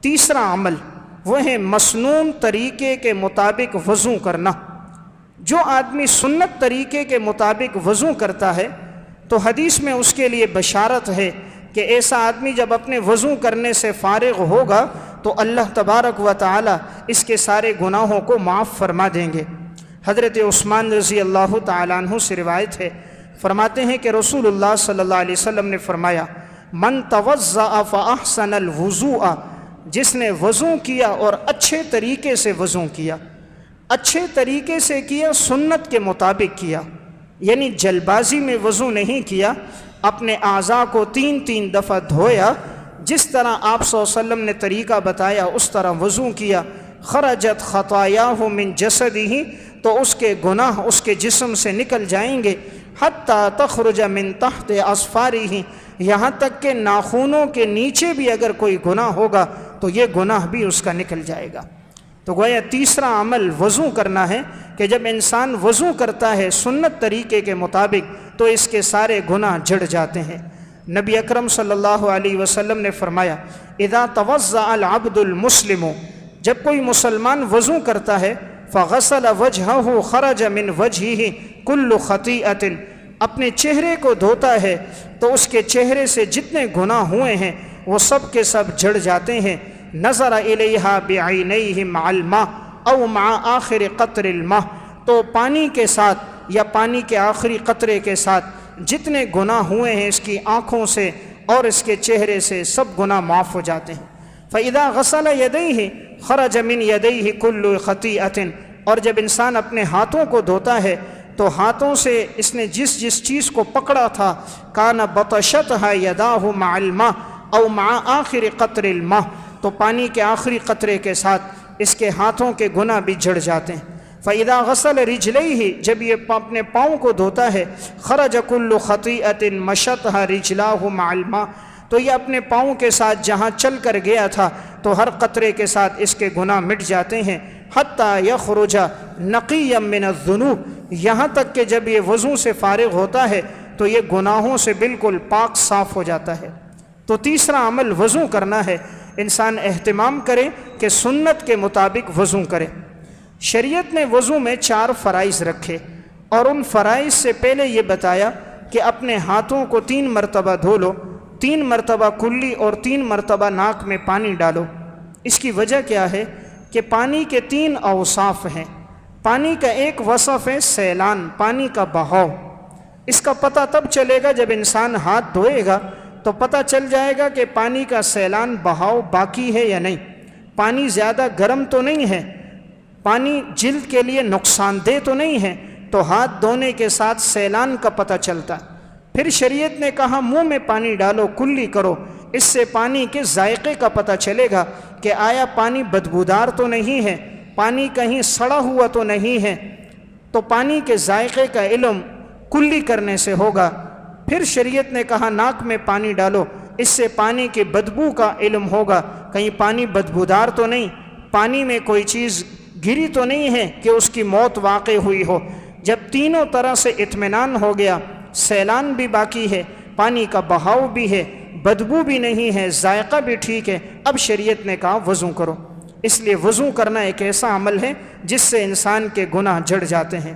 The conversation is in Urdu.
تیسرا عمل وہ ہے مسنون طریقے کے مطابق وضو کرنا۔ جو آدمی سنت طریقے کے مطابق وضو کرتا ہے تو حدیث میں اس کے لیے بشارت ہے کہ ایسا آدمی جب اپنے وضو کرنے سے فارغ ہوگا تو اللہ تبارک و تعالی اس کے سارے گناہوں کو معاف فرما دیں گے۔ حضرت عثمان رضی اللہ تعالیٰ عنہ سے روایت ہے، فرماتے ہیں کہ رسول اللہ صلی اللہ علیہ وسلم نے فرمایا، من توضأ فاحسن الوضوء، جس نے وضو کیا اور اچھے طریقے سے وضو کیا، اچھے طریقے سے کیا، سنت کے مطابق کیا، یعنی جلد بازی میں وضو نہیں کیا، اپنے اعضاء کو 3 دفعہ دھویا، جس طرح آپ صلی اللہ علیہ وسلم نے طریقہ بتایا اس طرح وضو کیا، خرجت خطایاہ من جسدہ، تو اس کے گناہ اس کے جسم سے نکل جائیں گے، حتی تخرج من تحت اظفارہ، یہاں تک کہ ناخنوں کے نیچے بھی اگر کوئی گناہ ہوگا تو یہ گناہ بھی اس کا نکل جائے گا۔ تو گویا تیسرا عمل وضو کرنا ہے کہ جب انسان وضو کرتا ہے سنت طریقے کے مطابق تو اس کے سارے گناہ جھڑ جاتے ہیں۔ نبی اکرم صلی اللہ علیہ وسلم نے فرمایا، اذا توضأ العبد المسلم، جب کوئی مسلمان وضو کرتا ہے، فغسل وجہہ خرج من وجہہ کل خطیئۃ، اپنے چہرے کو دھوتا ہے تو اس کے چہرے سے جتنے گناہ ہوئے ہیں وہ سب کے سب جھڑ جاتے ہیں۔ نظر الیہا بعینیہ مع الماء او مع آخر قطر الماء، تو پانی کے ساتھ یا پانی کے آخری قطرے کے ساتھ جتنے گناہ ہوئے ہیں اس کی آنکھوں سے اور اس کے چہرے سے سب گناہ معاف ہو جاتے ہیں۔ فَإِذَا غَسَلَ يَدَيْهِ خَرَجَ مِنْ يَدَيْهِ كُلُّ خَطِيئَةٍ، اور جب انسان اپنے ہاتھوں کو دھوتا ہے تو ہاتھوں سے اس نے جس چیز کو پکڑا تھا، کان بطشتها يداه مع الماء او مع آخر قطر الماء، تو پانی کے آخری قطرے کے ساتھ اس کے ہاتھوں کے گناہ بھی جھڑ جاتے ہیں۔ فَإِذَا غَسَلَ رِجْلَيْهِ، جب یہ اپنے پاؤں کو دھوتا ہے، خرج كُلُّ خَطِيئَةٍ مَشَتْهَا رِجْلَاهُ مع الماء، تو یہ اپنے پاؤں کے ساتھ جہاں چل کر گیا تھا تو ہر قطرے کے ساتھ اس کے گناہ مٹ جاتے ہیں۔ حتیٰ یخرج نقیا من الذنوب، یہاں تک کہ جب یہ وضو سے فارغ ہوتا ہے تو یہ گناہوں سے بالکل پاک صاف ہو جاتا ہے۔ تو تیسرا عمل وضو کرنا ہے، انسان اہتمام کرے کہ سنت کے مطابق وضو کرے۔ شریعت نے وضو میں 4 فرائض رکھے اور ان فرائض سے پہلے یہ بتایا کہ اپنے ہاتھوں کو 3 مرتبہ دھو لو، 3 مرتبہ کلی اور 3 مرتبہ ناک میں پانی ڈالو۔ اس کی وجہ کیا ہے کہ پانی کے 3 اوصاف ہیں۔ پانی کا ایک وصف ہے سیلان، پانی کا بہاؤ۔ اس کا پتہ تب چلے گا جب انسان ہاتھ دھوئے گا تو پتہ چل جائے گا کہ پانی کا سیلان بہاؤ باقی ہے یا نہیں، پانی زیادہ گرم تو نہیں ہے، پانی جلد کے لیے نقصان دہ تو نہیں ہے، تو ہاتھ دھونے کے ساتھ سیلان کا پتہ چلتا ہے۔ پھر شریعت نے کہا منہ میں پانی ڈالو، کلی کرو، اس سے پانی کے ذائقے کا پتہ چلے گا کہ آیا پانی بدبودار تو نہیں ہے، پانی کہیں سڑا ہوا تو نہیں ہے، تو پانی کے ذائقے کا علم کلی کرنے سے ہوگا۔ پھر شریعت نے کہا ناک میں پانی ڈالو، اس سے پانی کی بدبو کا علم ہوگا، کہیں پانی بدبودار تو نہیں، پانی میں کوئی چیز گری تو نہیں ہے کہ اس کی موت واقع ہوئی ہو۔ جب تینوں طرح سے اطمینان ہو گیا، سیلان بھی باقی ہے، پانی کا بہاؤ بھی ہے، بدبو بھی نہیں ہے، ذائقہ بھی ٹھیک ہے، اب شریعت نے کہا وضو کرو۔ اس لیے وضو کرنا ایک ایسا عمل ہے جس سے انسان کے گناہ جھڑ جاتے ہیں۔